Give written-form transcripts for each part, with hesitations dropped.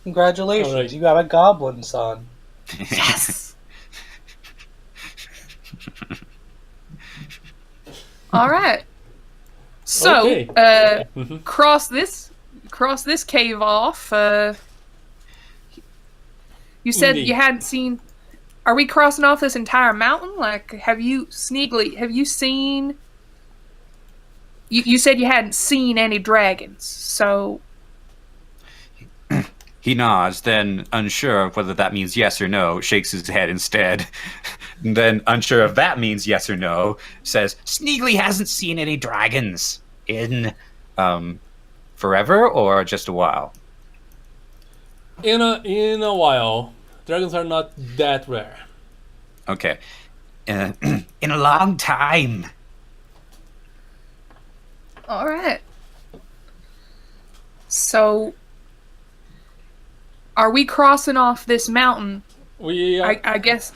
Congratulations, Alright. you got a goblin son. Yes. All right. So, Okay. Mhm. cross this cave off. You said you Indeed. hadn't seen. Are we crossing off this entire mountain? Like, have you, Sneegli? Have you seen? You said you hadn't seen any dragons, so He nods, then unsure of whether that means yes or no, shakes his head instead. And then unsure if that means yes or no, says, Sneegli hasn't seen any dragons in forever or just a while. In a while, dragons are not that rare. Okay. In a long time. all right. So, are we crossing off this mountain? We I guess,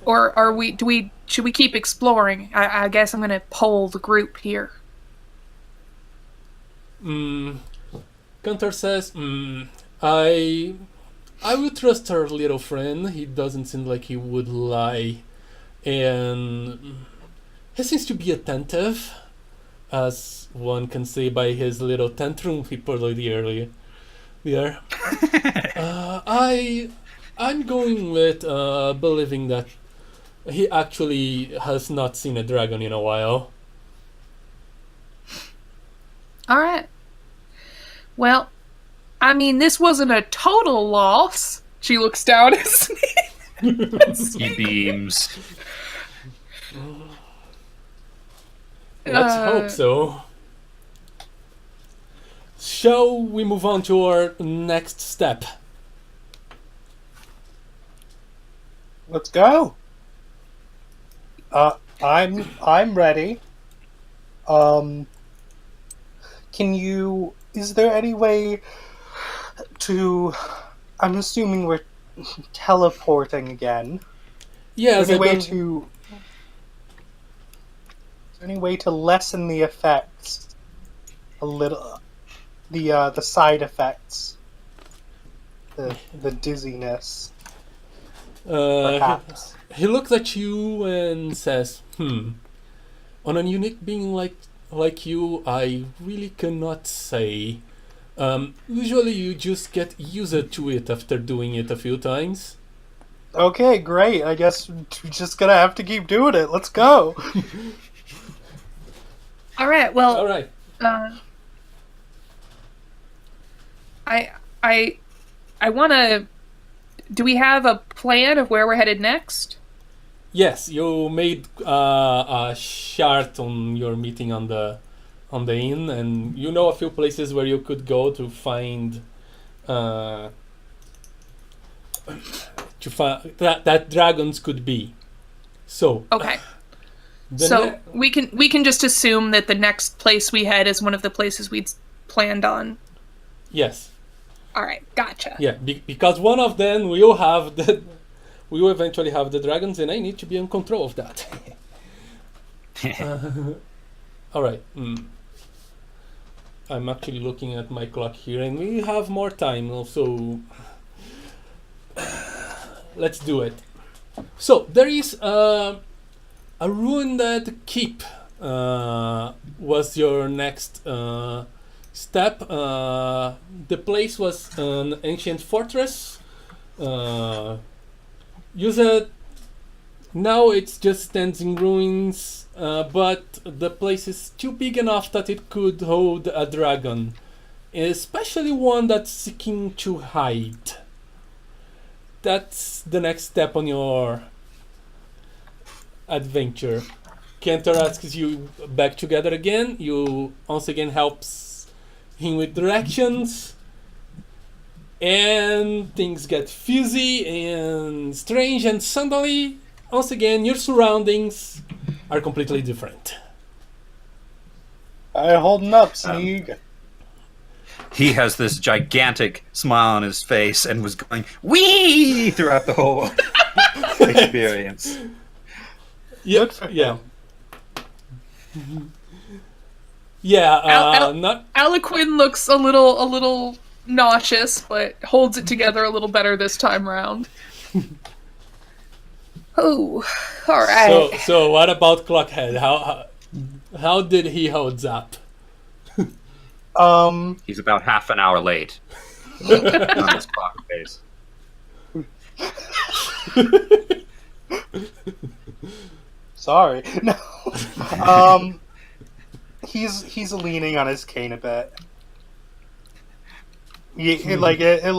or are we? Do we? Should we keep exploring? I guess I'm gonna poll the group here. Gunter says, I would trust our little friend. He doesn't seem like he would lie, and he seems to be attentive, as one can say by his little tantrum he played earlier. There, I'm going with believing that he actually has not seen a dragon in a while. All right. Well, I mean, this wasn't a total loss. She looks down at Sneak. He beams. Let's hope so. Shall we move on to our next step? Let's go. I'm ready. Is there any way to, I'm assuming we're teleporting again. Yes, Is there any way to lessen the effects a little, the side effects, the dizziness, perhaps? he looks at you and says, On a unique being like you, I really cannot say. Usually you just get used to it after doing it a few times. Okay, great. I guess we're just gonna have to keep doing it. Let's go. All right. Well, All right. I want to. Do we have a plan of where we're headed next? Yes, you made a chart on your meeting on the inn, and you know a few places where you could go to find that dragons could be. So Okay. the So ne- we can just assume that the next place we head is one of the places we'd planned on. yes, All right. Gotcha. yeah, because one of them will have we will eventually have the dragons, and I need to be in control of that. All right. I'm actually looking at my clock here, and we have more time, so let's do it. So there is a ruined keep. Was your next step? The place was an ancient fortress. Now it just stands in ruins, but the place is too big enough that it could hold a dragon, especially one that's seeking to hide. That's the next step on your adventure. Cantor asks you back together again. You once again helps him with directions. And things get fuzzy and strange, and suddenly, once again, your surroundings are completely different. Alright, holding up, Sneeg. He has this gigantic smile on his face and was going wee throughout the whole experience. Good for Yeah. him. Yeah, Al- not Aloquin looks a little nauseous, but holds it together a little better this time around. Oh, all right. So what about Clockhead? How did he holds up? He's about half an hour late on his clock face. Sorry. No. He's leaning on his cane a bit. It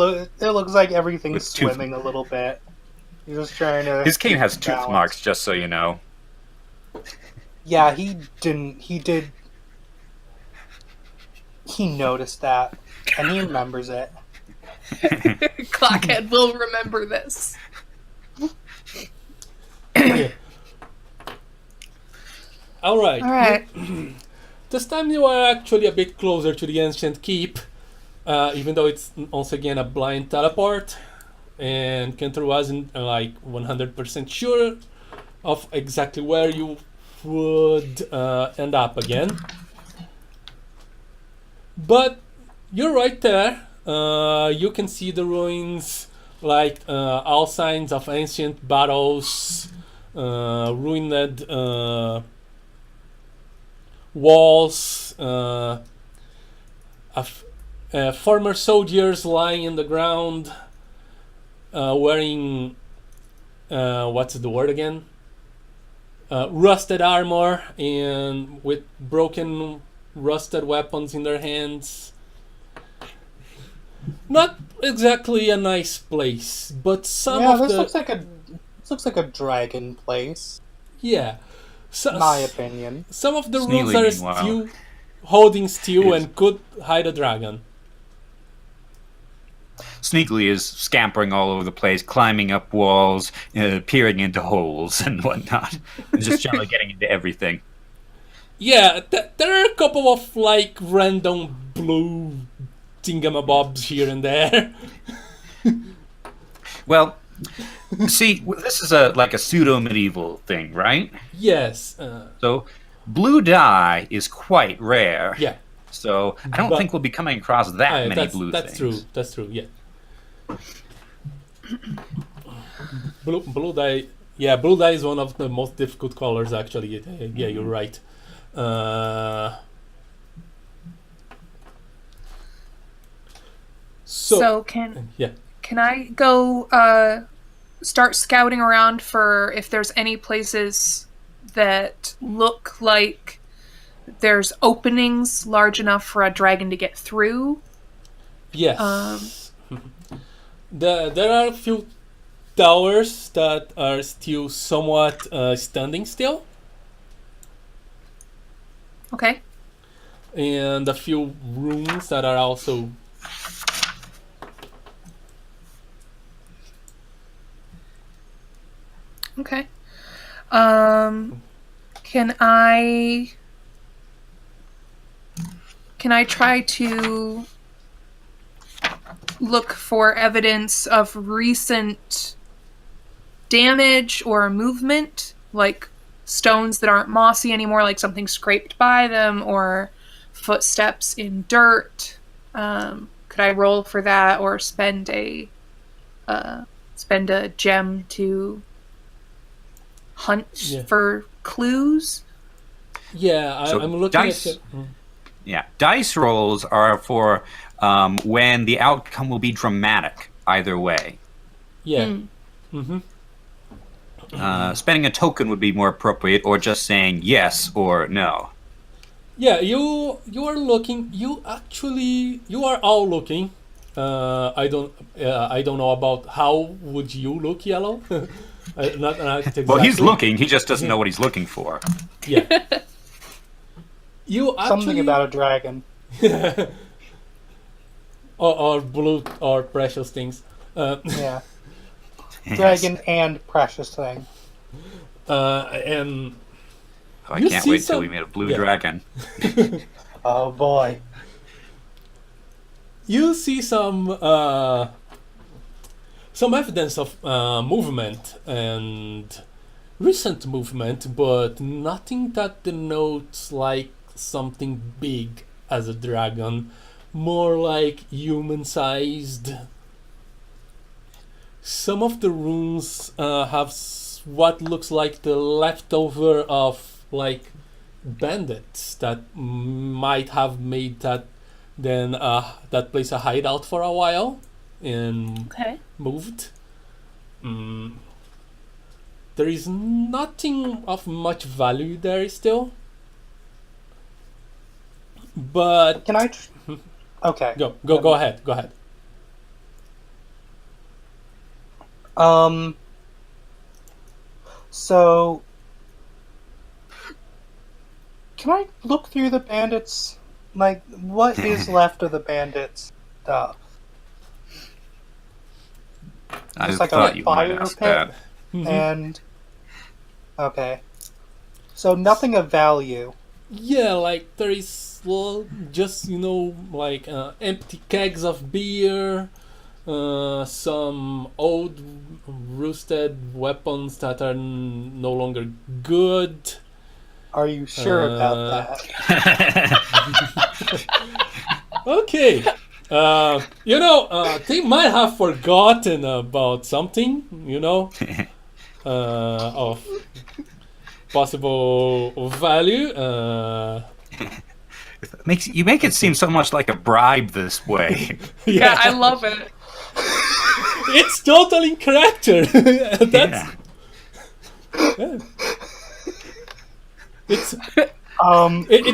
looks like everything's With tooth- swimming a little bit. He's just trying to. His cane has tooth balance. marks, just so you know. Yeah, he didn't. He did. He noticed that, and he remembers it. Clockhead will remember this. All right. All right. This time you are actually a bit closer to the ancient keep, even though it's once again a blind teleport, and Kenter wasn't 100% sure of exactly where you would end up again. But you're right there. You can see the ruins, all signs of ancient battles, ruined walls, former soldiers lying in the ground, wearing what's the word again? Rusted armor and with broken, rusted weapons in their hands. Not exactly a nice place, but some of this the looks like a dragon place. yeah. So, My opinion. some of the Sneegli, ruins are meanwhile, still holding still is- and could hide a dragon. Sneegli is scampering all over the place, climbing up walls, peering into holes and whatnot. Just generally getting into everything. Yeah, there are a couple of random blue thingamabobs here and there. Well, see, this is a pseudo-medieval thing, right? Yes. So, blue dye is quite rare. Yeah. So, I don't But- think we'll be coming across that many blue that's things. true. That's true. Yeah. Blue dye. Yeah, blue dye is one of the most difficult colors. Actually, yeah, you're right. So can yeah. I go start scouting around for if there's any places that look like there's openings large enough for a dragon to get through? Yes. There are a few towers that are still somewhat standing still, Okay. and a few rooms that are also. Okay. Can I try to look for evidence of recent damage or movement, like stones that aren't mossy anymore, like something scraped by them, or footsteps in dirt? Could I roll for that, or spend a gem to hunt Yeah. for clues? Yeah, So I'm looking dice- at. Yeah, dice rolls are for when the outcome will be dramatic either way. Yeah. Mm-hmm. Spending a token would be more appropriate, or just saying yes or no. Yeah, you are looking. You are all looking. I don't know about how would you look, Yellow. Not exactly. Well, he's looking. He just doesn't know what he's looking for. Yeah. You actually Something about a dragon. or blue or precious things. Yeah. Dragon and precious thing. And Oh, I You can't see wait till some- we meet a blue Yeah. dragon. Oh boy. you see some evidence of movement and recent movement, but nothing that denotes like something big as a dragon. more like human-sized. Some of the rooms have what looks like the leftover of like bandits that might have made that place a hideout for a while and moved. There is nothing of much value there still. But Can I? Okay. Go ahead. So, can I look through the bandits? Like, what is left of the bandits' stuff? I It's like thought a you might fire ask pit, that. and okay, so nothing of value. Yeah, like there is just like empty kegs of beer, some old rusted weapons that are no longer good. Are you sure about that? Okay. They might have forgotten about something, of possible value. You make it seem so much like a bribe this way. Yeah, I love it. It's totally in character. That's. Yeah. It's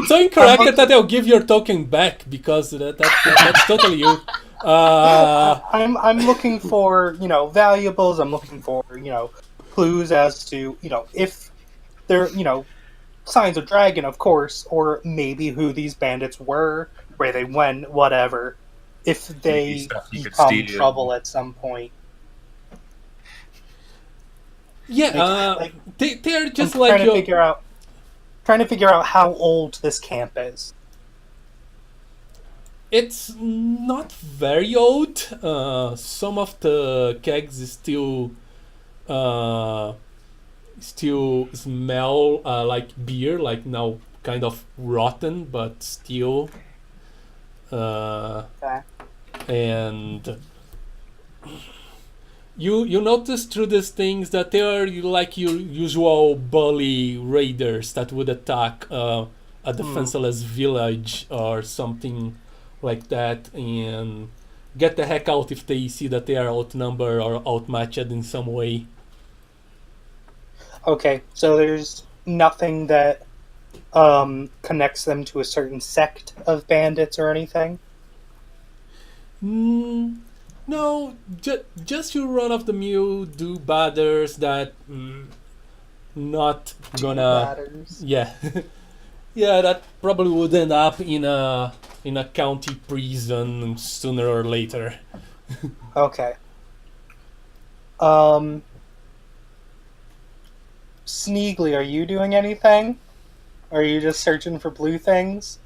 so in character that they'll give your token back because that's totally you. I'm looking for valuables. I'm looking for clues as to if they're signs of dragon, of course, or maybe who these bandits were, where they went, whatever. If they become trouble at some point. Yeah, they're just I'm like trying to figure out how old this camp is. It's not very old. Some of the kegs still smell like beer, like now kind of rotten, but still. Okay. And you notice through these things that they are like your usual bully raiders that would attack a defenseless village or something like that and get the heck out if they see that they are outnumbered or outmatched in some way. Okay, so there's nothing that connects them to a certain sect of bandits or anything? No, just your run-of-the-mill do-badders that not gonna... Do-badders? Yeah. Yeah, that probably would end up in a county prison sooner or later. Okay. Sneegli, are you doing anything? Or are you just searching for blue things?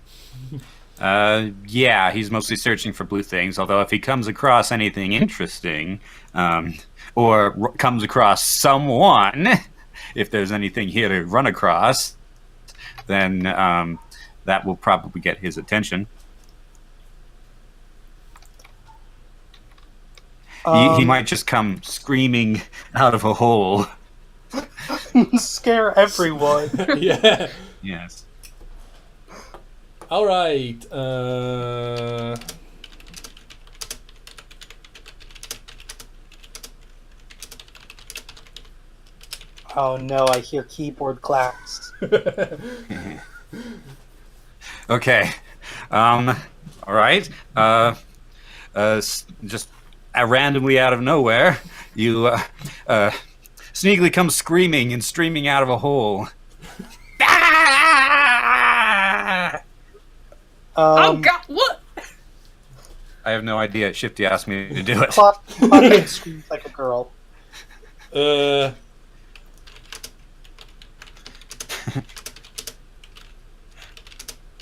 Yeah, he's mostly searching for blue things, although if he comes across anything interesting, or comes across someone, if there's anything here to run across, then that will probably get his attention. He might just come screaming out of a hole. Scare everyone. Yeah. Yes. All right. Oh no, I hear keyboard clacks. Okay. All right. Just randomly out of nowhere, you Sneegli comes screaming and streaming out of a hole. Oh God! What? I have no idea. Shifty asked me to do it. Clockhead screams like a girl.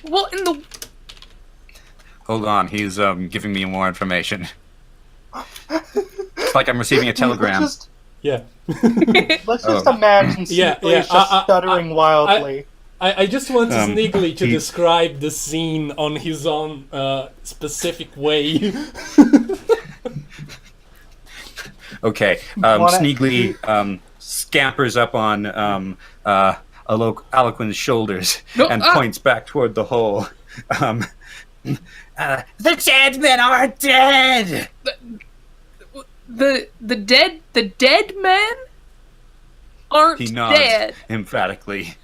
What in the? Hold on, he's giving me more information. It's like I'm receiving a telegram. Yeah. Let's just imagine Sneegli is just stuttering wildly. I just want Sneegli to he- describe the scene on his own specific way. Okay, Sneegli scampers up on Aloquin's shoulders and points back toward the hole. The dead men are dead! The dead men aren't He nods dead. emphatically.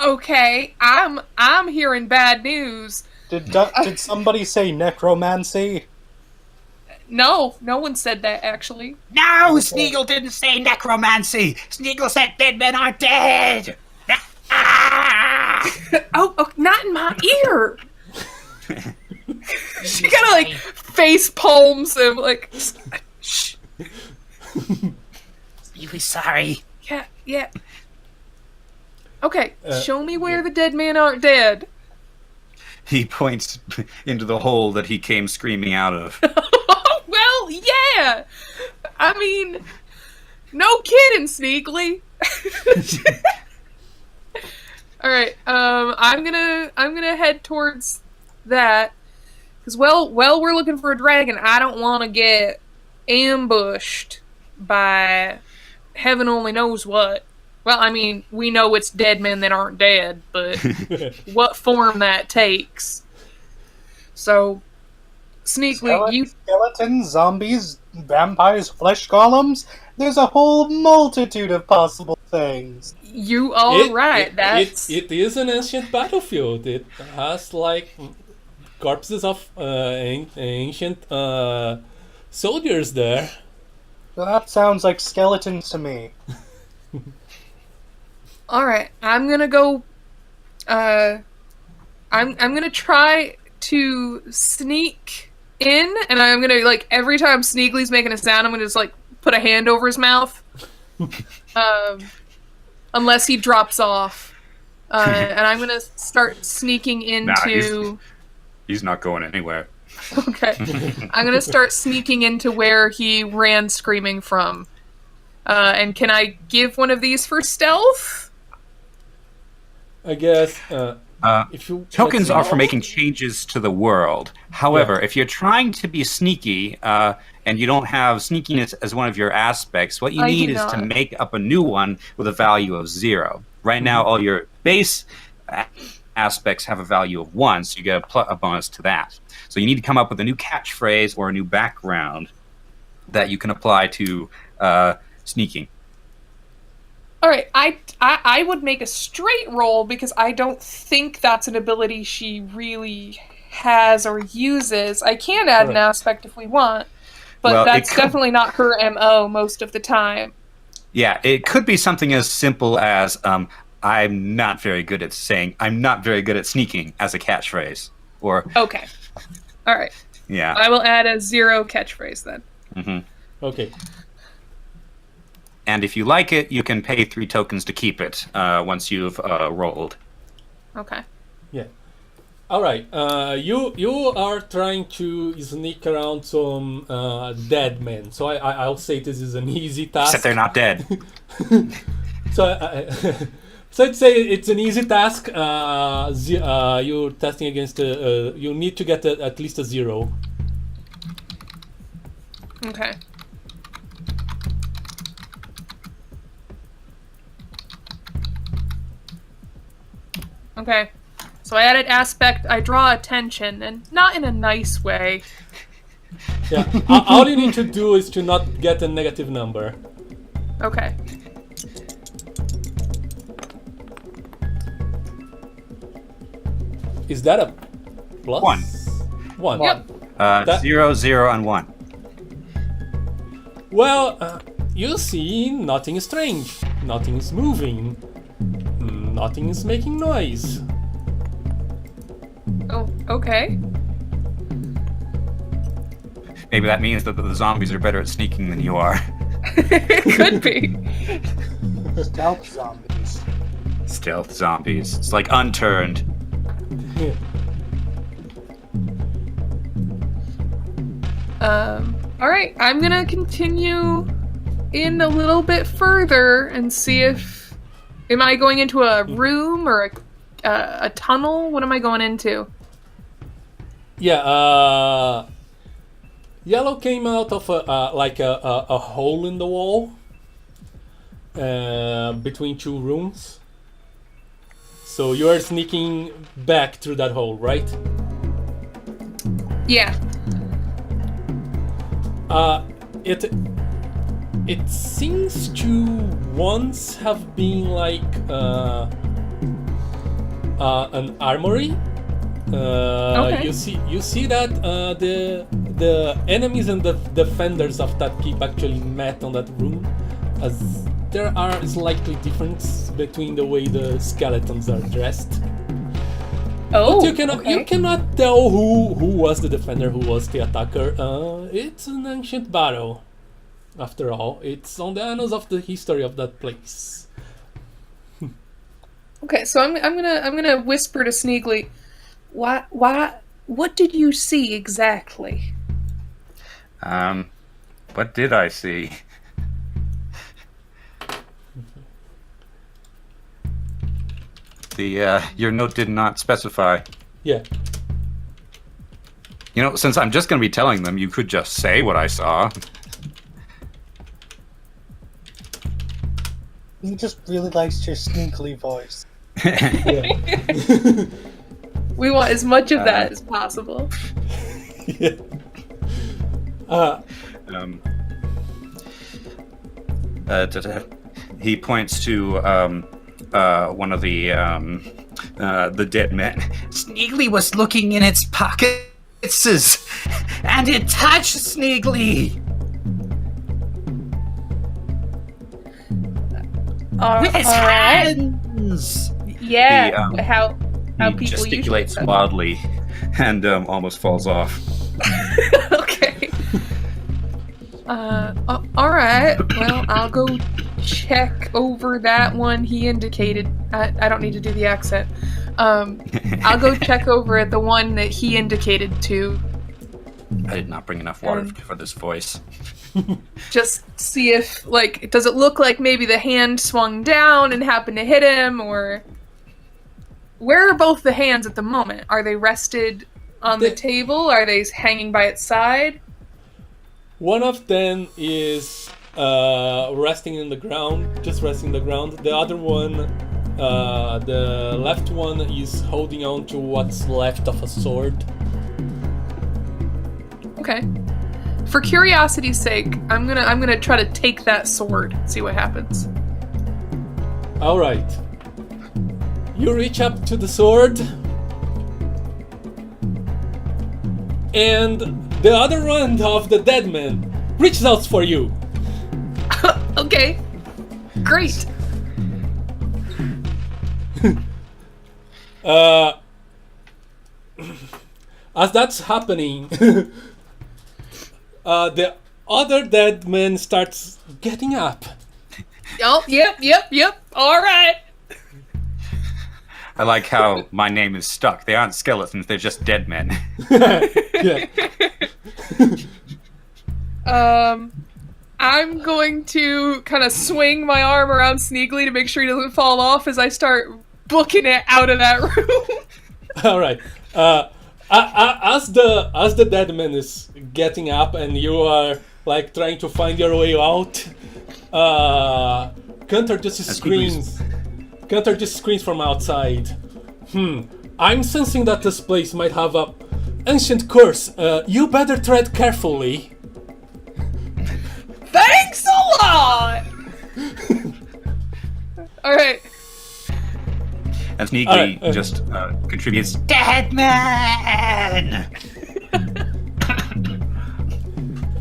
Okay, I'm hearing bad news. Did somebody say necromancy? No one said that actually. No, Sneegli didn't say necromancy. Sneegli said dead men are dead. Oh, not in my ear. She kind of like face palms him, like, shh. Really sorry. Yeah. Okay, show me where the dead men aren't dead. He points into the hole that he came screaming out of. Well, yeah. I mean, no kidding, Sneegli. All right. I'm gonna head towards that because while we're looking for a dragon, I don't want to get ambushed by heaven only knows what. Well, I mean, we know it's dead men that aren't dead, but what form that takes. So, Sneegli, Skeletons, zombies, vampires, flesh golems. There's a whole multitude of possible things. you are right. That's It is an ancient battlefield. It has like corpses of ancient soldiers there. Well, that sounds like skeletons to me. all right. I'm gonna go. I'm gonna try to sneak in, and I'm gonna like every time Sneegli's making a sound, I'm gonna just like put a hand over his mouth, unless he drops off, and I'm gonna start sneaking into. He's not going anywhere. Okay, I'm gonna start sneaking into where he ran screaming from. And can I give one of these for stealth? I guess. If you Tokens are for making changes to the world. However, if you're trying to be sneaky and you don't have sneakiness as one of your aspects, what you need is to make up a new one with a value of 0. Right now, all your base aspects have a value of 1, so you get a bonus to that. So you need to come up with a new catchphrase or a new background that you can apply to sneaking. All right, I would make a straight roll because I don't think that's an ability she really has or uses. I can add an aspect if we want, but that's definitely not her MO most of the time. Yeah, it could be something as simple as I'm not very good at saying I'm not very good at sneaking as a catchphrase. Or okay. All right. Yeah. I will add a 0 catchphrase then. Mm-hmm. Okay. And if you like it, you can pay 3 tokens to keep it once you've rolled. Okay. Yeah. All right. You are trying to sneak around some dead men. So I'll say this is an easy task. Except they're not dead. So I'd say it's an easy task. You're testing against you need to get at least a 0. Okay. Okay. So I added aspect, I draw attention, and not in a nice way. Yeah. All you need to do is to not get a negative number. Okay. Is that a plus? 1. 1. Yep. 0, 0, and 1. Well, you see, nothing is strange. Nothing is moving. Nothing is making noise. Oh, okay. Maybe that means that the zombies are better at sneaking than you are. Could be. Stealth zombies. Stealth zombies. It's like unturned. Yeah. Alright, I'm gonna continue in a little bit further and see if Am I going into a room or a tunnel? What am I going into? Yeah, Yellow came out of a hole in the wall between two rooms. So you are sneaking back through that hole, right? Yeah. It seems to once have been like an armory. Okay. You see that the enemies and the defenders of that keep actually met on that room, as there are slightly differences between the way the skeletons are dressed. Oh, But you cannot tell who was the defender, who was the attacker. It's an ancient battle, after all. It's on the annals of the history of that place. Okay, so I'm gonna whisper to Sneegli. What did you see exactly? What did I see? Your note did not specify. Yeah. You know, since I'm just going to be telling them, you could just say what I saw. He just really likes your sneakily voice. Yeah. We want as much of that as possible. Yeah. He points to one of the dead men. Sneegli was looking in its pockets, and it touched Sneegli with his hands. Yeah, He, how He people gesticulates usually. wildly and almost falls off. Okay. All right. Well, I'll go check over that one he indicated. I don't need to do the accent. I'll go check over at the one that he indicated to. I did not bring enough water for this voice. Just see if, like, does it look like maybe the hand swung down and happened to hit him, or where are both the hands at the moment? Are they rested on the table? Are they hanging by its side? One of them is resting in the ground, just resting the ground. The other one, the left one, is holding on to what's left of a sword. Okay. For curiosity's sake, I'm gonna try to take that sword, see what happens. All right. You reach up to the sword, and the other one of the dead man reaches out for you. Okay. Great. As that's happening, the other dead man starts getting up. Oh, yep. All right. I like how my name is stuck. They aren't skeletons, they're just dead men. Yeah. I'm going to kind of swing my arm around Sneegli to make sure he doesn't fall off as I start booking it out of that room. All right. As the dead man is getting up and you are like trying to find your way out, Gunter just screams. Gunter just screams from outside. I'm sensing that this place might have a ancient curse. You better tread carefully. Thanks a lot. All right. And Sneegli just contributes, Dead man!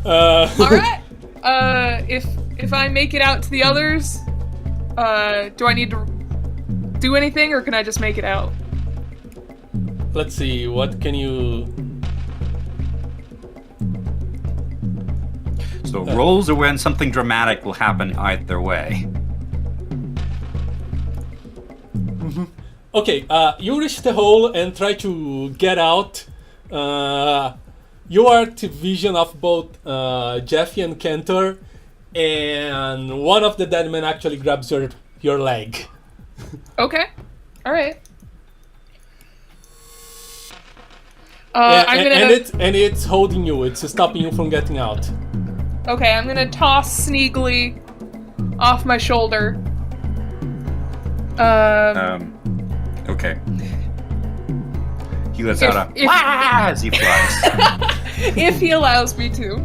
All right. If I make it out to the others, do I need to do anything, or can I just make it out? Let's see, what can you... So rolls are when something dramatic will happen either way. Okay, you reach the hole and try to get out. You are to vision of both Jeffy and Cantor, and one of the dead men actually grabs your leg. Okay. All right. And it's holding you. It's stopping you from getting out. Okay, I'm gonna toss Sneegli off my shoulder. Okay. He lets out a "Wah!" as he flies. If he allows me to.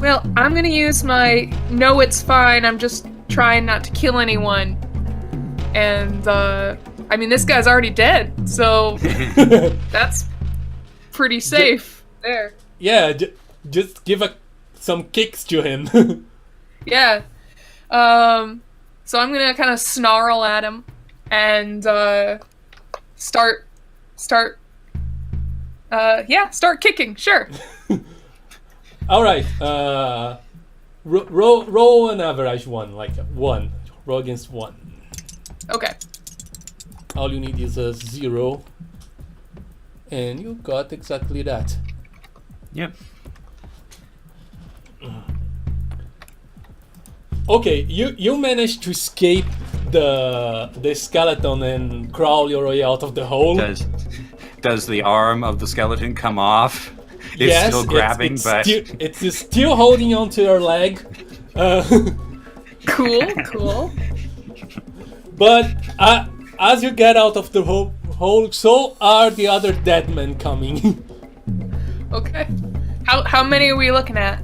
Well, I'm gonna use my "No, it's fine. I'm just trying not to kill anyone." And I mean, this guy's already dead, so that's pretty safe there. Yeah, just give some kicks to him. Yeah. So I'm gonna kind of snarl at him and start kicking. Sure. All right. Roll an average one, like 1. Roll against 1. Okay. All you need is a 0, and you got exactly that. Yep. Okay, you managed to escape the skeleton and crawl your way out of the hole. Does the arm of the skeleton come off? It's yes, still grabbing, but it's still holding onto your leg. Cool. But as you get out of the hole, so are the other dead men coming. Okay. How many are we looking at?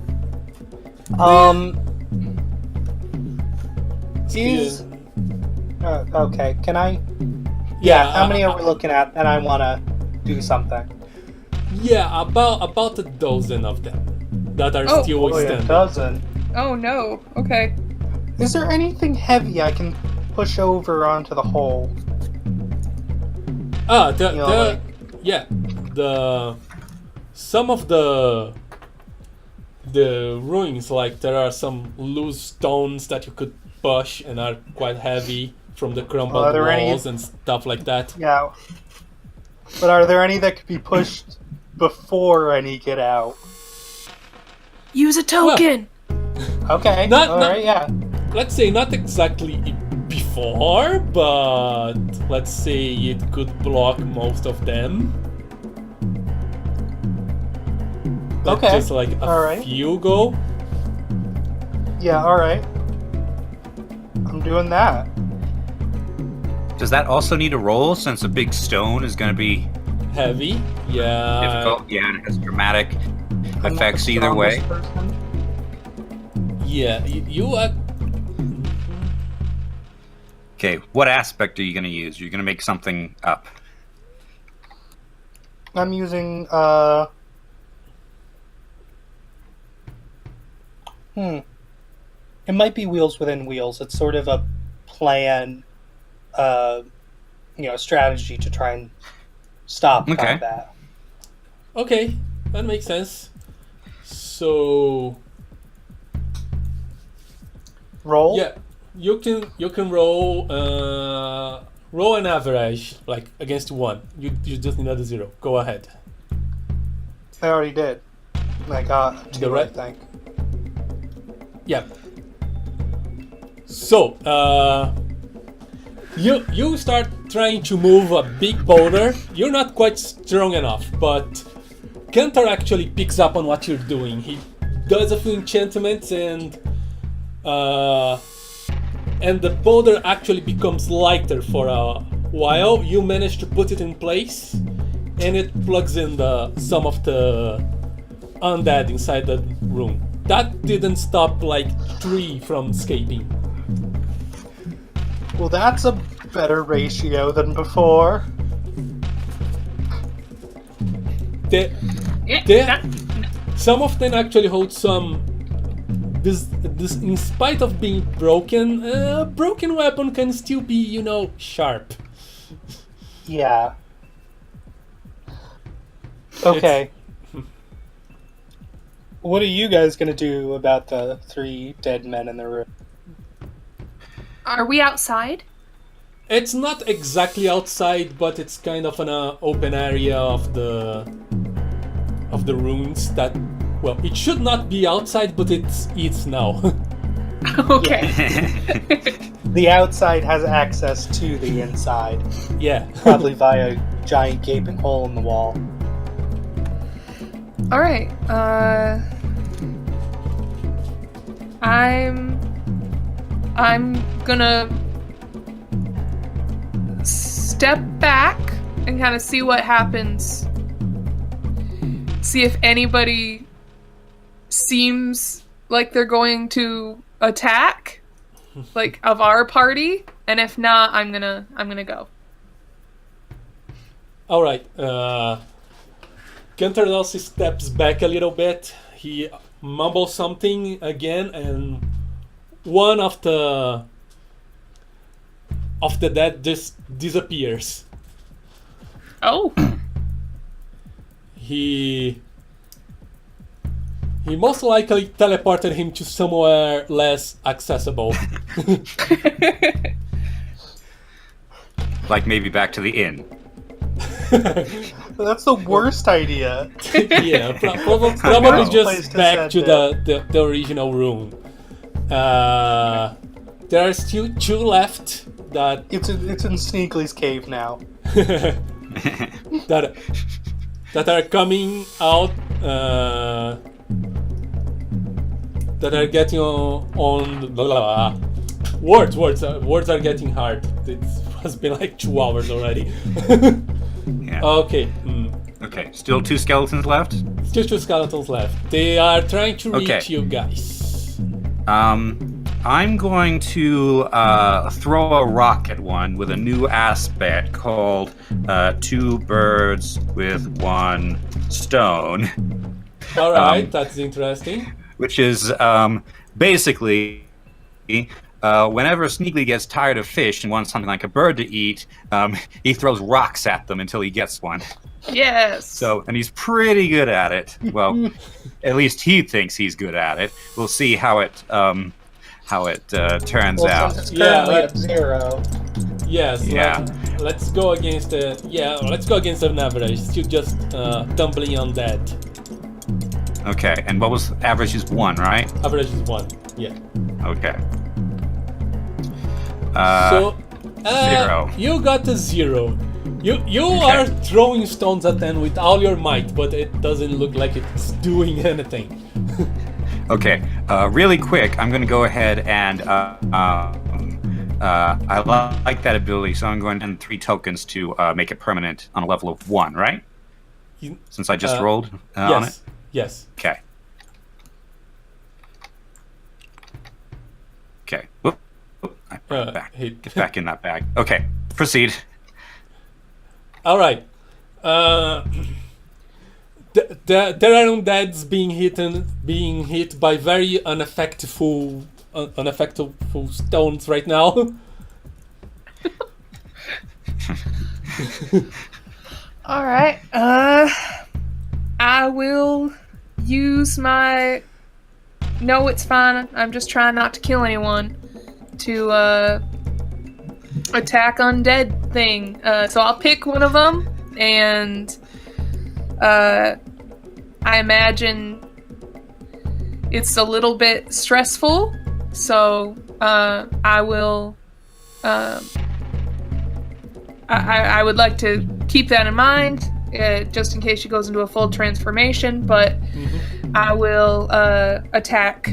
Okay, can I? Yeah. How many are we looking at? And I want to do something. Yeah, about a dozen of them that are still standing. A dozen. Oh no. Okay. Is there anything heavy I can push over onto the hole? Some of the ruins, like there are some loose stones that you could push and are quite heavy from the crumbled walls and stuff like that. Yeah. But are there any that could be pushed before any get out? Use a token. Okay. Yeah. Let's say not exactly before, but let's say it could block most of them. Let Okay. just like a few go. Yeah, alright. I'm doing that. does that also need a roll since a big stone is going to be Heavy, yeah. difficult? Yeah, and it has dramatic I'm not effects the either way. strongest person. Yeah, you are. Okay, what aspect are you going to use? You're going to make something up. I'm using, It might be wheels within wheels. It's sort of a plan, strategy to try and stop combat. Okay, that makes sense. So Roll? yeah, you can roll an average like against 1. You just need another 0. Go ahead. I already did. I got 2, right? I think. Yeah. So, you start trying to move a big boulder. You're not quite strong enough, but Cantor actually picks up on what you're doing. He does a few enchantments and the boulder actually becomes lighter for a while. You manage to put it in place, and it plugs in some of the undead inside the room. That didn't stop like 3 from escaping. Well, that's a better ratio than before. Some of them actually hold some. This, in spite of being broken, a broken weapon can still be, sharp. Yeah. Okay. What are you guys gonna do about the 3 dead men in the room? Are we outside? It's not exactly outside, but it's kind of an open area of the ruins that Well, it should not be outside, but it's now. Okay. The outside has access to the inside, Yeah. probably via a giant gaping hole in the wall. All right. I'm gonna step back and kind of see what happens. See if anybody seems like they're going to attack, like of our party, and if not, I'm gonna go. All right. Gunter also steps back a little bit. He mumbles something again, and one of the dead just disappears. Oh. He most likely teleported him to somewhere less accessible. Like maybe back to the inn. That's the worst idea. Yeah, probably Place just to back send to the original room. There are still 2 left that It's in Sneegly's cave now. that are coming out. That are getting on words are getting hard. It has been like 2 hours already. Yeah. Okay. Okay, still 2 skeletons left? Still 2 skeletons left. They are trying to reach Okay. you guys. I'm going to throw a rock at one with a new aspect called 2 birds with 1 stone. All right, that's interesting. Which is basically whenever Sneegli gets tired of fish and wants something like a bird to eat, he throws rocks at them until he gets one. Yes. So, and he's pretty good at it. Well, at least he thinks he's good at it. We'll see how it turns Well, out. since it's Yeah, currently at 0. Yes. Yeah. Let's go against let's go against an average. Still just tumbling on that. Okay, and what was average is 1, right? Average is 1. Yeah. Okay. So 0. You got a 0. You are throwing stones at them with all your might, but it doesn't look like it's doing anything. Okay, really quick, I'm going to go ahead and I like that ability, so I'm going to spend 3 tokens to make it permanent on a level of 1, right? Since I just rolled on it? Yes. Okay. Okay. Whoop. I brought it back. Get back in that bag. Okay, proceed. All right. There are undeads being hit by very ineffective stones right now. All right. I will use my. No, it's fine. I'm just trying not to kill anyone. To attack undead thing. So I'll pick one of them, and I imagine it's a little bit stressful. So I will. I would like to keep that in mind, just in case she goes into a full transformation. But I will attack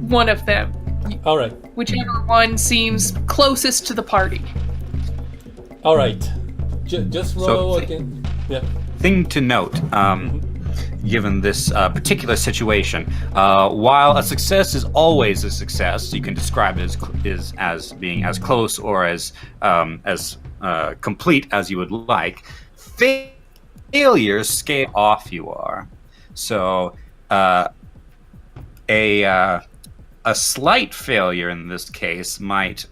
one of them. All right. Whichever one seems closest to the party. All right. Just roll So- again. Yeah. Thing to note, given this particular situation, while a success is always a success, you can describe it as being as close or as complete as you would like. Failures scale off you are. So a slight failure in this case might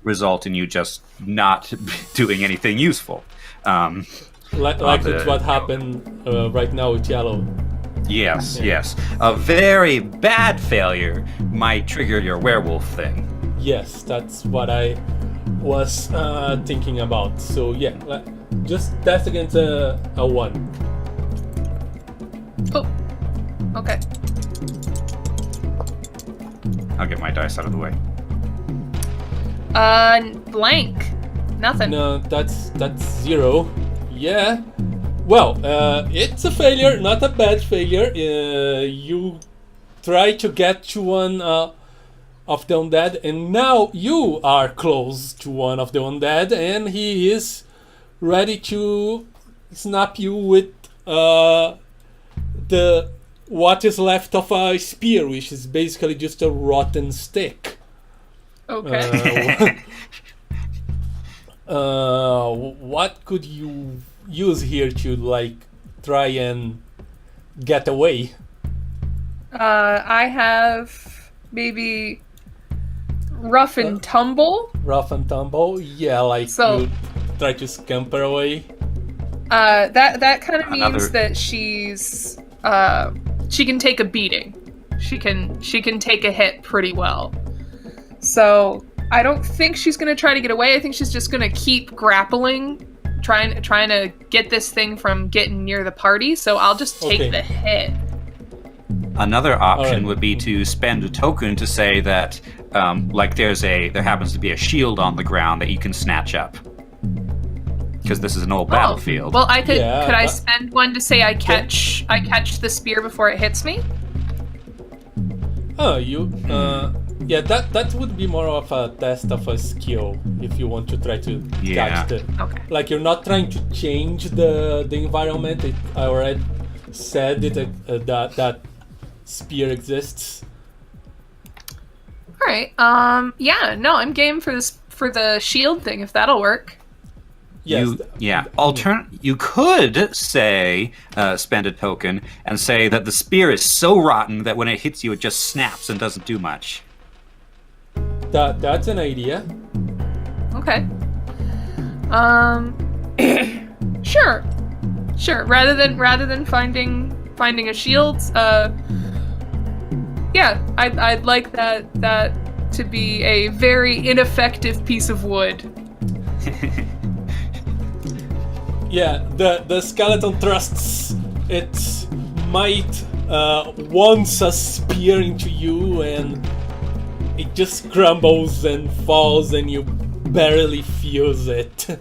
result in you just not doing anything useful. Like it's what happened right now with Yellow. Yes, yes. A very bad failure might trigger your werewolf thing. Yes, that's what I was thinking about. So yeah, just test against a 1. Oh. Okay. I'll get my dice out of the way. Blank. Nothing. No, that's 0. Yeah. Well, it's a failure, not a bad failure. You try to get to one of the undead, and now you are close to one of the undead, and he is ready to snap you with the what is left of a spear, which is basically just a rotten stick. Okay. What could you use here to like try and get away? I have maybe rough and tumble. Rough and tumble? Yeah, like So- you try to scamper away. That kind of Another- means that she's she can take a beating. She can take a hit pretty well. So I don't think she's gonna try to get away. I think she's just gonna keep grappling, trying to get this thing from getting near the party. So I'll just take Okay. the hit. Another option Alright. would be to spend a token to say that, like, there happens to be a shield on the ground that you can snatch up. Because this is an old battlefield. Well, I could Yeah, could I that- spend one to say I catch the spear before it hits me? Oh, you. Yeah, that would be more of a test of a skill if you want to try to Yeah. catch the. Okay. Like you're not trying to change the environment. I already said it that spear exists. All right. Yeah. No, I'm game for the shield thing if that'll work. Yes. You could say, spend a token and say that the spear is so rotten that when it hits you, it just snaps and doesn't do much. That's an idea. Okay. Sure. Rather than finding a shield, yeah, I'd like that to be a very ineffective piece of wood. Yeah, the skeleton thrusts its might once a spear into you, and it just crumbles and falls, and you barely feels it.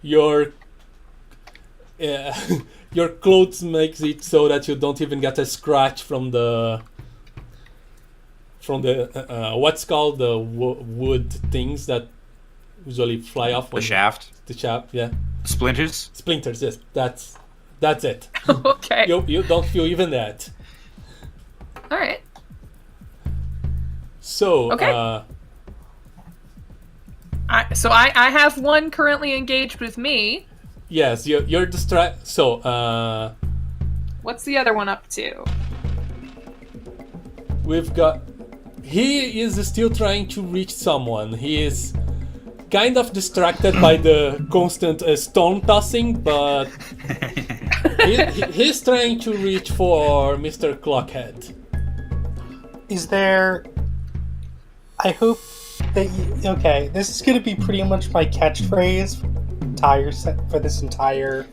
Your your clothes makes it so that you don't even get a scratch from the what's called the wood things that usually fly off. The shaft? The shaft, yeah. Splinters? Splinters, yes. That's it. Okay. You don't feel even that. All right. So, Okay. I have one currently engaged with me. yes, you're distracted. So, What's the other one up to? we've got. He is still trying to reach someone. He is kind of distracted by the constant stone tossing, but he's trying to reach for Mr. Clockhead. Is there? I hope that okay. This is going to be pretty much my catchphrase for this entire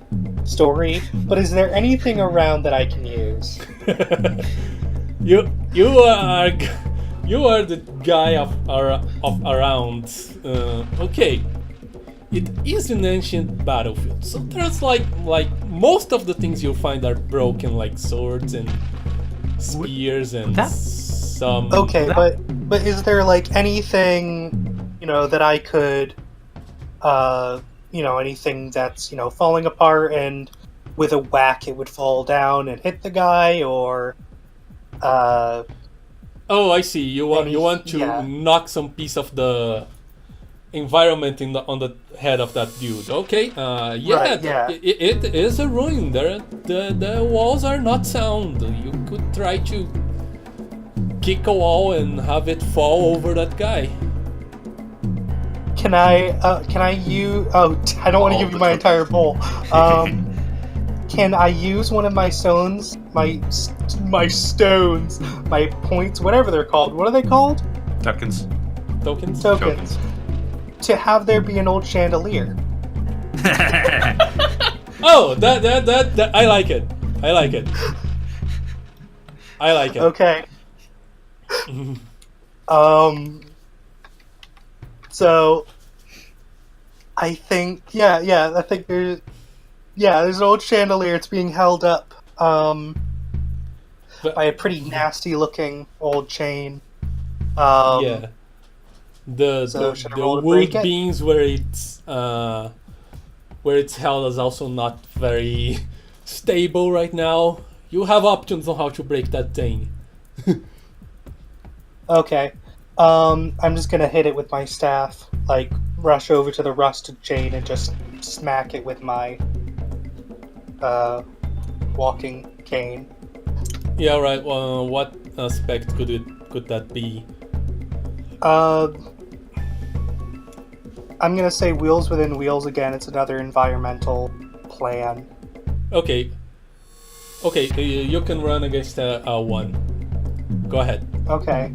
story. But is there anything around that I can use? You are the guy of around. Okay, it is an ancient battlefield, so there's like most of the things you'll find are broken, like swords and spears and some. Okay, but is there like anything, that I could, anything that's falling apart and with a whack it would fall down and hit the guy, or Oh, I see. You want to yeah. knock some piece of the environment on the head of that dude. Okay. Yeah. Right, yeah. It is a ruin. The walls are not sound. You could try to kick a wall and have it fall over that guy. Can I use? Oh, I don't want to give you my entire bowl. Can I use one of my stones, my stones, my points, whatever they're called? What are they called? Tokens? Tokens. Tokens. To have there be an old chandelier. Oh, that I like it. I like it. I like it. Okay. So I think I think there's an old chandelier. It's being held up by a pretty nasty looking old chain. Yeah. So should I The roll to wood break it? beams where it's held is also not very stable right now. You have options on how to break that thing. Okay. I'm just gonna hit it with my staff, like rush over to the rusted chain and just smack it with my walking cane. Yeah, right. Well, what aspect could that be? I'm gonna say wheels within wheels again. It's another environmental plan. Okay. Okay, you can run against a one. Go ahead. Okay.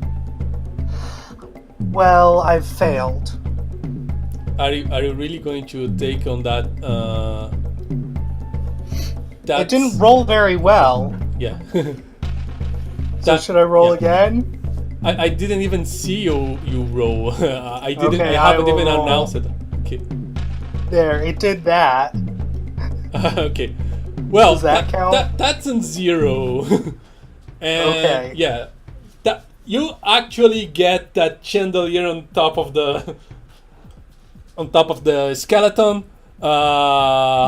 Well, I've failed. Are you really going to take on that? It didn't roll very well. Yeah. So should I roll yeah. again? I didn't even see you roll. I didn't. Okay, I I haven't will even roll. announced it. Okay. There, it did that. Okay. Well, Does that count? That's in 0. And Okay. yeah, that you actually get that chandelier on top of the skeleton.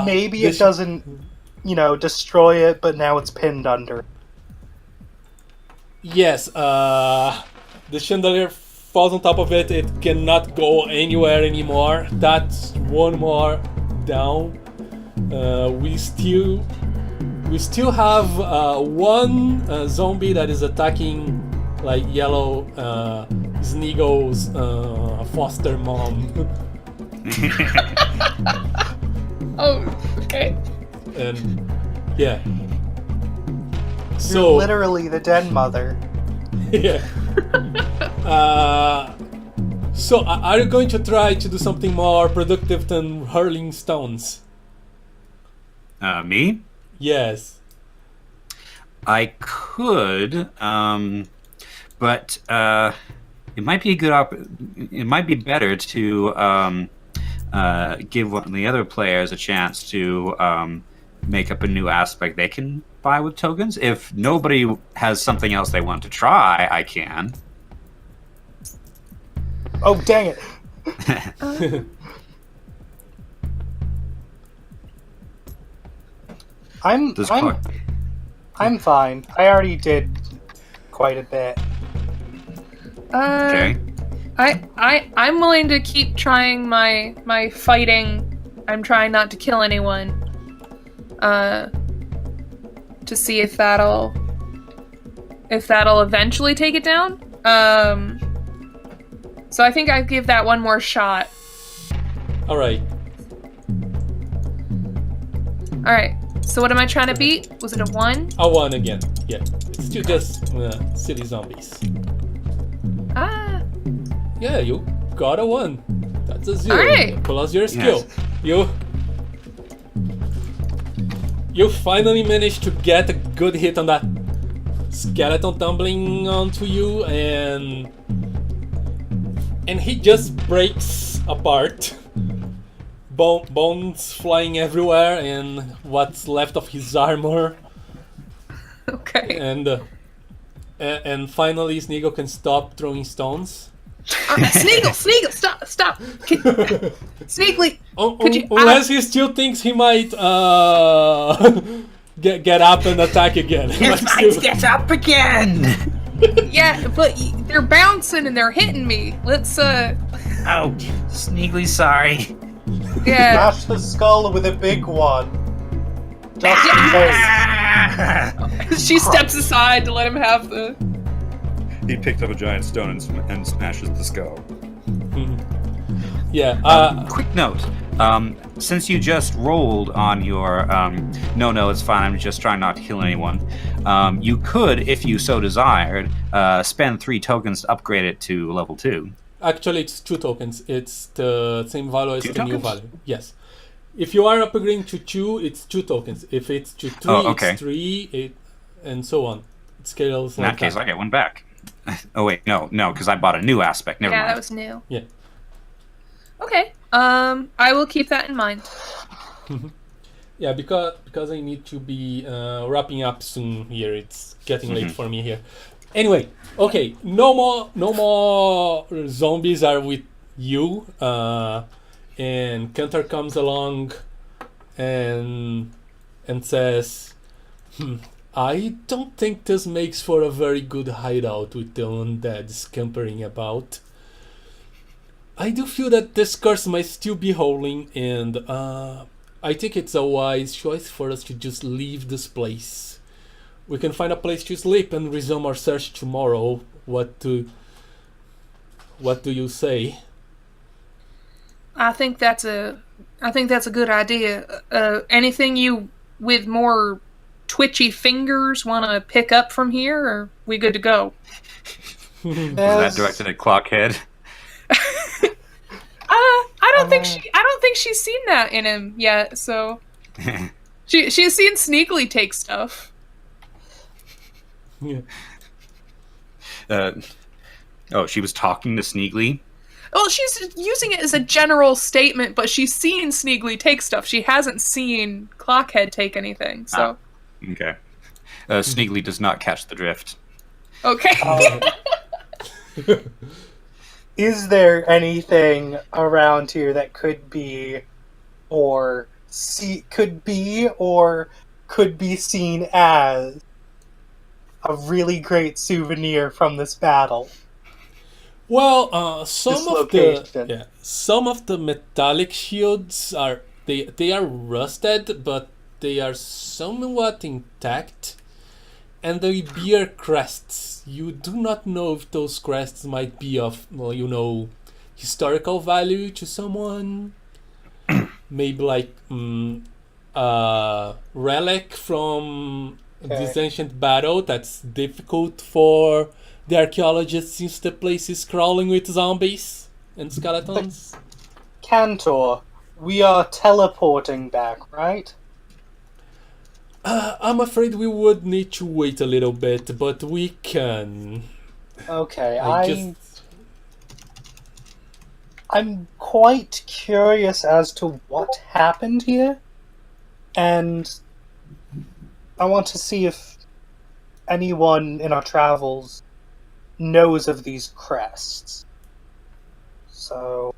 Maybe it doesn't, destroy it, but now it's pinned under. Yes, the chandelier falls on top of it. It cannot go anywhere anymore. That's one more down. We still have one zombie that is attacking like Yellow Sneegle's foster mom. Oh, okay. And yeah. You're So literally the den mother. yeah. So are you going to try to do something more productive than hurling stones? Me? Yes. I could, but it might be a good it might be better to give one of the other players a chance to make up a new aspect they can buy with tokens. If nobody has something else they want to try, I can. Oh, dang it. I'm fine. I already did quite a bit. Okay. I'm willing to keep trying my fighting. I'm trying not to kill anyone. To see if that'll eventually take it down. So I think I'd give that one more shot. All right. All right. So what am I trying to beat? Was it a 1? A 1 again. Yeah. It's still just silly zombies. Ah. Yeah, you got a 1. That's a 0. All right. Plus your skill. Yes. You finally managed to get a good hit on that skeleton tumbling onto you, and he just breaks apart. Bones flying everywhere, and what's left of his armor. Okay. And finally, Sneegli can stop throwing stones. Sneegli, stop! Sneegli, could you? Unless he still thinks he might get up and attack again. Let's get up again! Yeah, but they're bouncing and they're hitting me. Let's Oh, Sneegli, sorry. Yeah. Smash the skull with a big one. Just in case. She steps aside to let him have the. He picked up a giant stone and smashes the skull. Yeah. Quick note. Since you just rolled on your no, it's fine, I'm just trying not to kill anyone. You could, if you so desired, spend 3 tokens to upgrade it to level 2. Actually, it's 2 tokens. It's the same value as 2 the new tokens? value. Yes. If you are upgrading to 2, it's 2 tokens. If it's to 3, okay. it's 3, and so on. It scales In like that case, that. I get one back. Oh wait, no, because I bought a new aspect. Never Yeah, mind. that was new. Yeah. Okay. I will keep that in mind. Yeah, because I need to be wrapping up soon here. It's getting late for me here. Anyway, okay, no more zombies are with you. And Cantor comes along and says, I don't think this makes for a very good hideout with the undead scampering about. I do feel that this curse might still be holding, and I think it's a wise choice for us to just leave this place. We can find a place to sleep and resume our search tomorrow. What do you say? I think that's a good idea. Anything you with more twitchy fingers want to pick up from here, or are we good to go? Was that directed at Clockhead? I don't think she's seen that in him yet. So she's seen Sneegli take stuff. Yeah. She was talking to Sneegli. Well, she's using it as a general statement, but she's seen Sneegli take stuff. She hasn't seen Clockhead take anything. So Okay. Sneegli does not catch the drift. okay. Is there anything around here that could be seen as a really great souvenir from this battle? Well, some of Dislocation. the metallic shields are they are rusted, but they are somewhat intact, and they bear crests. You do not know if those crests might be of, historical value to someone. Maybe like a relic from this ancient battle that's difficult for the archaeologists since the place is crawling with zombies and skeletons. Cantor, we are teleporting back, right? I'm afraid we would need to wait a little bit, but we can. Okay, just I'm quite curious as to what happened here, and I want to see if anyone in our travels knows of these crests. So,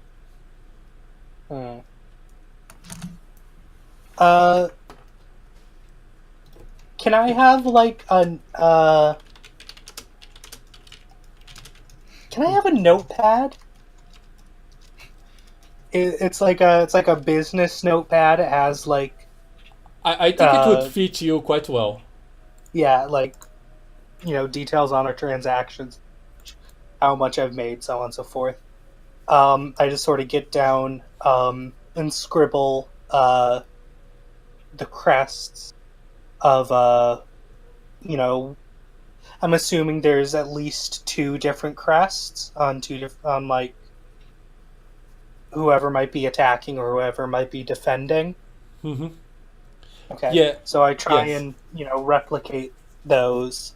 can I have like can I have a notepad? It's like a business notepad. It has like, I think it would fit you quite well. yeah, like, details on our transactions, how much I've made, so on and so forth. I just sort of get down and scribble the crests of I'm assuming there's at least 2 different crests on like whoever might be attacking or whoever might be defending. Mm-hmm. Okay. Yeah. So I try and replicate those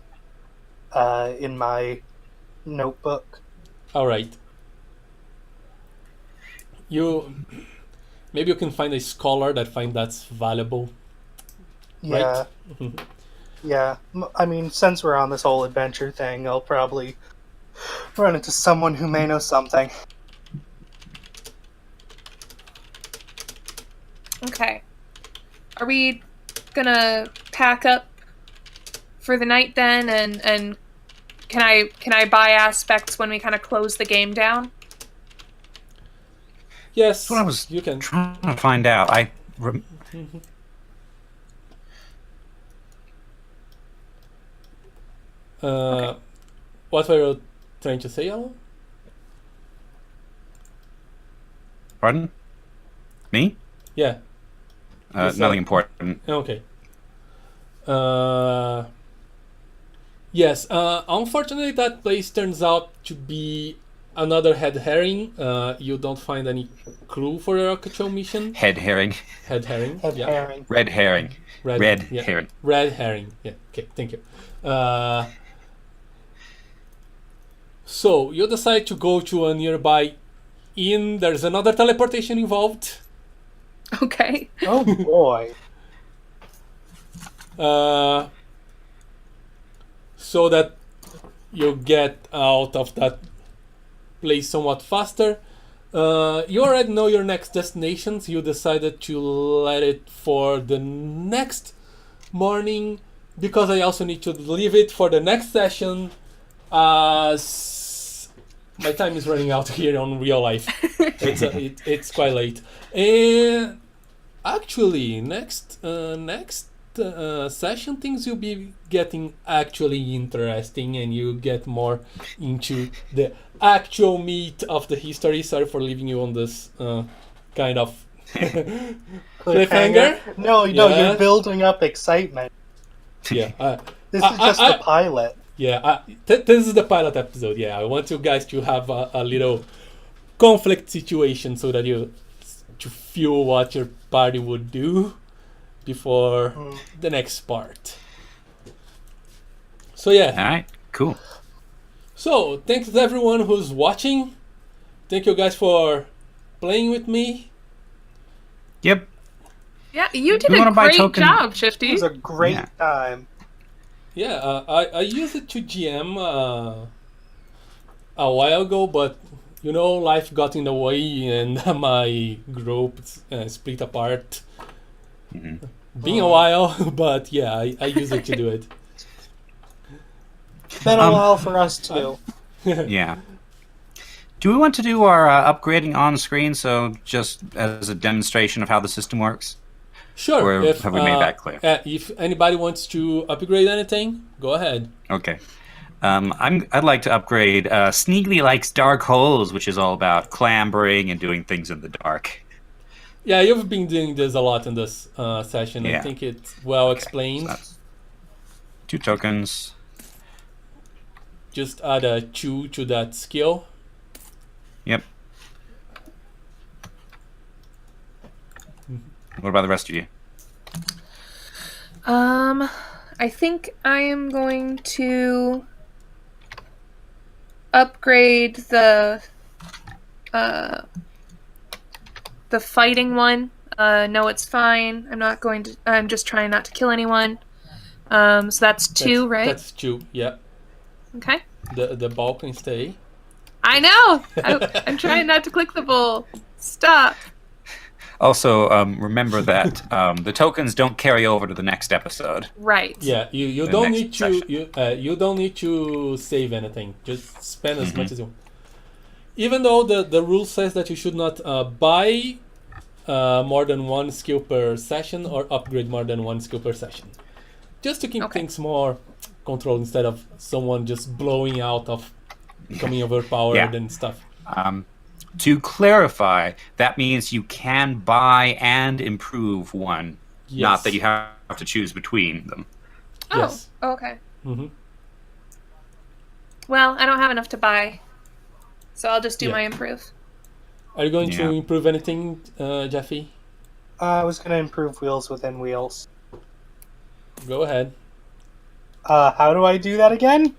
in my notebook. All right. Maybe you can find a scholar that finds that's valuable. Yeah. Right? Yeah. I mean, since we're on this whole adventure thing, I'll probably run into someone who may know something. Okay. Are we gonna pack up for the night then, and can I buy aspects when we kind of close the game down? Yes, That's what I was you can. trying to find out. Okay. What were you trying to say, Alan? Pardon? Me? Yeah. Nothing important. Okay. Yes. Unfortunately, that place turns out to be another head herring. You don't find any clue for your actual mission. Head herring. Head herring. Head yeah. herring. Red herring. Red yeah. herring. Red herring. Yeah. Okay. Thank you. So you decide to go to a nearby inn. There's another teleportation involved. Okay. Oh boy. So that you get out of that place somewhat faster. You already know your next destinations. You decided to let it for the next morning because I also need to leave it for the next session. My time is running out here on real life. It's quite late. And actually, next session things will be getting actually interesting, and you get more into the actual meat of the history. Sorry for leaving you on this kind of cliffhanger. No, Yeah. you're building up excitement. Yeah. This is just the pilot. Yeah, this is the pilot episode. Yeah, I want you guys to have a little conflict situation so that you to feel what your party would do before the next part. So yeah. All right. Cool. So thanks to everyone who's watching. Thank you guys for playing with me. Yep. Yeah, you did You a wanna buy great token? job, It Shifty. was a great Yeah. time. Yeah, I used it to GM a while ago, but you know, life got in the way and my group split apart. Been a while, but yeah, I used it to do it. Been a while for us too. Yeah. Do we want to do our upgrading on screen, so just as a demonstration of how the system works? Sure. Or have we made that clear? If anybody wants to upgrade anything, go ahead. Okay. I'd like to upgrade Sneegli likes dark holes, which is all about clambering and doing things in the dark. Yeah, you've been doing this a lot in this session. Yeah. I think it's well explained. So that's 2 tokens. Just add a 2 to that skill. Yep. What about the rest of you? I think I am going to upgrade the fighting one. No, it's fine. I'm just trying not to kill anyone. So that's 2, right? That's 2, yeah. Okay. The ball can stay. I know! I'm trying not to click the ball. Stop. Also, remember that the tokens don't carry over to the next episode. Right. Yeah, you The don't next need to session. you don't need to save anything. Just spend as much as you want. Even though the rule says that you should not buy more than 1 skill per session or upgrade more than 1 skill per session. Just to keep things more controlled instead of someone just blowing out of becoming overpowered Yeah. and stuff. To clarify, that means you can buy and improve one, Yes. not that you have to choose between them. Oh, Yes. okay. Hmm. Well, I don't have enough to buy. So I'll just do Yeah. my improve. Are you going to Yeah. improve anything, Jeffy? I was gonna improve wheels within wheels. Go ahead. How do I do that again?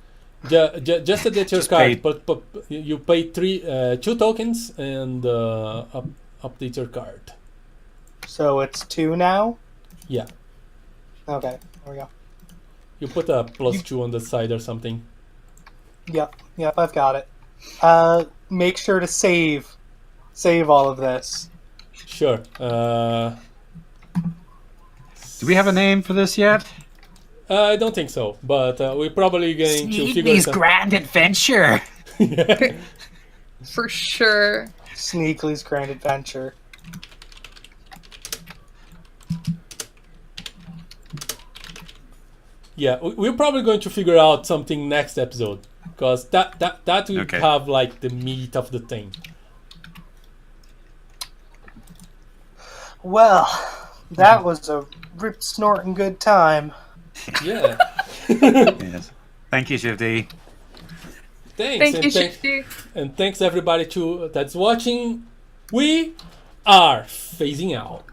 Just edit your Just card, pay- but you pay 2 tokens and update your card. So it's 2 now? Yeah, Okay, there we go. you put a +2 on the side or something. Yep, I've got it. Make sure to save all of this. Sure. Do we have a name for this yet? I don't think so, but we're probably going to figure Sneegly's some... Grand Adventure. For sure. Sneegly's Grand Adventure. Yeah, we're probably going to figure out something next episode, because that will Okay. have like the meat of the thing. Well, that was a rip snorting good time. Yeah. Yes. Thank you, Shifty. Thanks. Thank you, Shinji. And thanks everybody that's watching. We are phasing out.